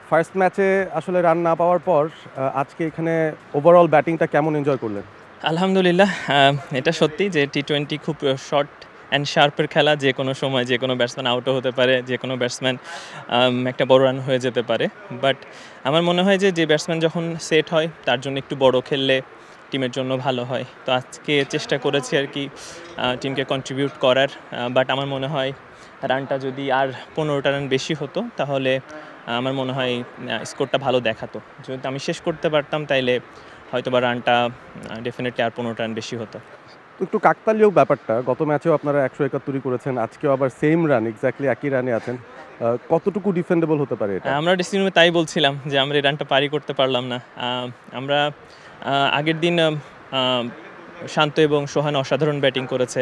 First ম্যাচে আসলে run না পাওয়ার পর আজকে এখানে ওভারঅল ব্যাটিংটা কেমন এনজয় করলেন? আলহামদুলিল্লাহ, এটা সত্যি যে টি-20 খুব শর্ট অ্যান্ড শার্পের খেলা। যে কোনো সময় যে কোনো ব্যাটসম্যান আউটও হতে পারে, যে কোনো ব্যাটসম্যান একটা বড় রান হয়ে যেতে পারে। বাট আমার মনে হয় যে ব্যাটসম্যান যখন সেট হয় তার জন্য একটু বড় খেললে টিমের জন্য ভালো হয়। তো আজকে চেষ্টা করেছি আর কি টিমকে কন্ট্রিবিউট করার। বাট আমার মনে হয় রানটা যদি আর 15টা রান বেশি হতো তাহলে আমার মনে হয় স্কোরটা ভালো দেখাতো। যদি আমি শেষ করতে পারতাম তাইলে হয়তোবা রানটা ডেফিনেটলি আর 15 রান বেশি হতো। একটু কাকতালীয় ব্যাপারটা, গত ম্যাচেও আপনারা 171 করেছেন, আজকেও আবার সেম রান, এক্স্যাক্টলি একই রানে আছেন। কতটুকু ডিফেন্ডেবল হতে পারে এটা? আমরা ড্রেসিং রুমে তাই বলছিলাম যে আমরা এই রানটা পারি করতে পারলাম না। আমরা আগের দিন শান্ত এবং সোহান অসাধারণ ব্যাটিং করেছে।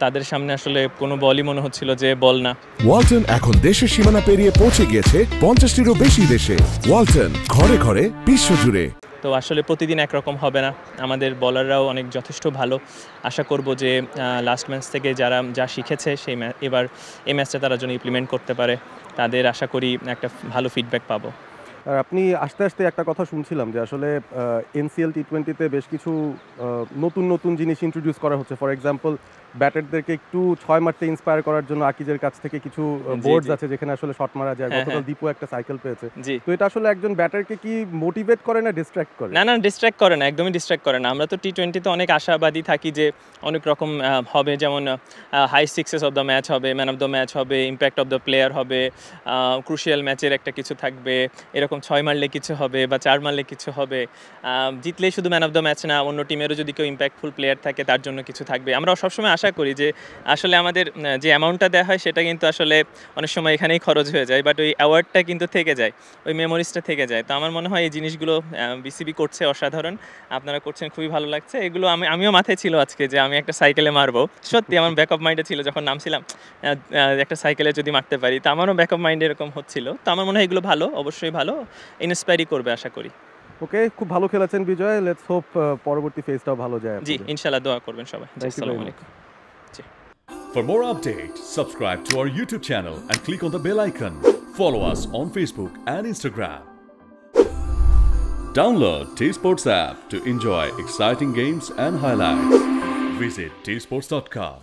তাদের সামনে আসলে কোনো বলই মনে হচ্ছিল যে বল না। ওয়ালটন এখন দেশের সীমানা পেরিয়ে পৌঁছে গিয়েছে 50টিরও বেশি দেশে। ওয়ালটন, ঘরে ঘরে বিশ্বজুড়ে। তো আসলে প্রতিদিন একরকম হবে না, আমাদের বলাররাও অনেক যথেষ্ট ভালো। আশা করব যে লাস্ট ম্যাচ থেকে যারা যা শিখেছে এবার এই ম্যাচটা তারা যেন ইমপ্লিমেন্ট করতে পারে, তাদের আশা করি একটা ভালো ফিডব্যাক পাবো। আর আপনি আস্তে আস্তে একটা কথা শুনছিলাম যে আসলে এনসিএল টি-20তে বেশ কিছু নতুন জিনিস ইন্ট্রোডিউস করা হচ্ছে। ফর এক্সাম্পল, ব্যাটারদেরকে একটু 6 মারতে ইন্সপায়ার করার জন্য আকিজের কাছ থেকে কিছু বোর্ডস আছে যেখানে আসলে শট মারা যায়। গতকাল দীপু একটা সাইকেল পেয়েছে। তো এটা আসলে একজন ব্যাটারকে কি মোটিভেট করে না ডিস্ট্র্যাক্ট করে? না, ডিস্ট্র্যাক্ট করে না, একদমই ডিস্ট্র্যাক্ট করে না। আমরা তো টি-20তে অনেক আশাবাদী থাকি যে অনেক রকম হবে, যেমন high sixes of the match হবে, ম্যান অফ দ্য ম্যাচ হবে, ইম্প্যাক্ট অফ দ্য প্লেয়ার হবে, ক্রুশিয়াল ম্যাচের একটা কিছু থাকবে, এরকম 6 মারলে কিছু হবে বা 4 মারলে কিছু হবে। জিতলেই শুধু ম্যান অফ দ্য ম্যাচ না, অন্য টিমেরও যদি কেউ ইম্প্যাক্টফুল প্লেয়ার থাকে তার জন্য কিছু থাকবে। আমরা সবসময় আশা করি যে আসলে আমাদের যে অ্যামাউন্টটা দেওয়া হয় সেটা কিন্তু আসলে অনেক সময় এখানেই খরচ হয়ে যায়, বাট ওই অ্যাওয়ার্ডটা কিন্তু থেকে যায়, ওই মেমোরিজটা থেকে যায়। তো আমার মনে হয় এই জিনিসগুলো বিসিবি করছে অসাধারণ, আপনারা করছেন, খুবই ভালো লাগছে। এগুলো আমিও মাথায় ছিল আজকে যে আমি একটা সাইকেলে মারবো। সত্যি আমার ব্যাকআপ মাইন্ডে ছিল যখন নামছিলাম, একটা সাইকেলে যদি মারতে পারি। তো আমারও ব্যাকআপ মাইন্ডে এরকম হচ্ছিল। তো আমার মনে হয় এগুলো ভালো, অবশ্যই ভালো, ইন্সপায়ারই করবে আশা করি। ওকে, খুব ভালো খেলেছেন বিজয়। লেটস হোপ পরবর্তী ফেজটাও ভালো যায়। জি, ইনশাআল্লাহ দোয়া করবেন সবাই। আসসালামু আলাইকুম। For more updates, subscribe to our YouTube channel and click on the bell icon. Follow us on Facebook and Instagram. Download T-Sports app to enjoy exciting games and highlights. Visit tsports.com.